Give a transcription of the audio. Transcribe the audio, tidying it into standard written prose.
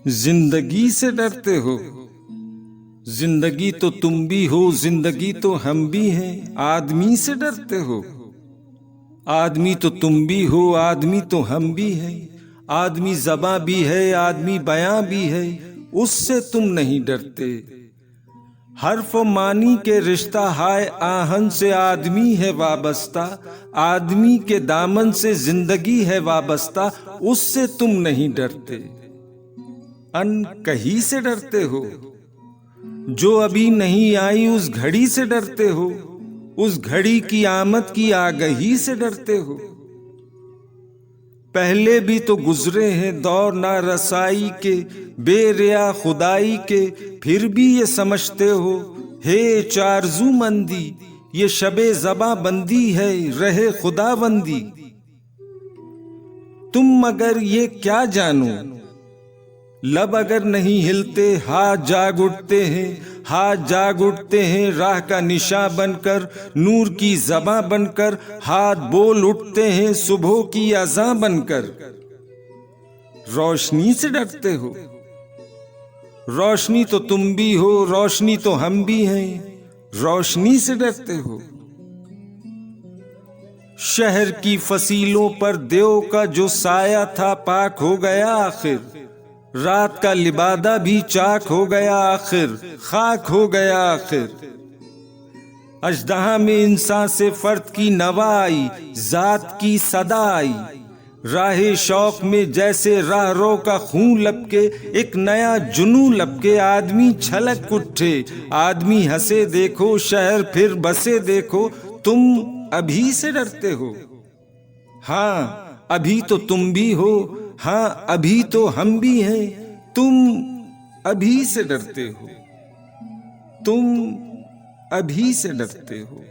जिंदगी से डरते हो? जिंदगी तो तुम भी हो, जिंदगी तो हम भी हैं। आदमी से डरते हो? आदमी तो तुम भी हो, आदमी तो हम भी हैं। आदमी ज़बां भी है, आदमी बयां भी है, उससे तुम नहीं डरते। हर्फ मानी के रिश्ता हाय आहन से आदमी है वाबस्ता। आदमी के दामन से जिंदगी है वाबस्ता, उससे तुम नहीं डरते। अनकही से डरते हो? जो अभी नहीं आई उस घड़ी से डरते हो? उस घड़ी की आमद की आगही से डरते हो? पहले भी तो गुजरे हैं दौर ना रसाई के, बेरिया खुदाई के, फिर भी ये समझते हो हे चारजू मंदी, ये शबे ज़बा बंदी है रहे खुदाबंदी। तुम मगर ये क्या जानो, लब अगर नहीं हिलते हाथ जाग उठते हैं, हाथ जाग उठते हैं राह का निशा बनकर, नूर की ज़बां बनकर। हाथ बोल उठते हैं सुबह की अज़ां बनकर। रोशनी से डरते हो? रोशनी तो तुम भी हो, रोशनी तो हम भी हैं। रोशनी से डरते हो? शहर की फसीलों पर देव का जो साया था पाक हो गया आखिर। रात का लिबादा भी चाक हो गया आखिर, खाक हो गया आखिर। अजदहा में इंसान से फर्द की नवा आई, जात की सदा आई। राहे शौक में जैसे राहरो का खून लपके, एक नया जुनू लपके। आदमी छलक उठे, आदमी हंसे देखो, शहर फिर बसे देखो। तुम अभी से डरते हो? हाँ अभी तो तुम भी हो, हाँ अभी तो हम भी हैं। तुम अभी से डरते हो? तुम अभी से डरते हो?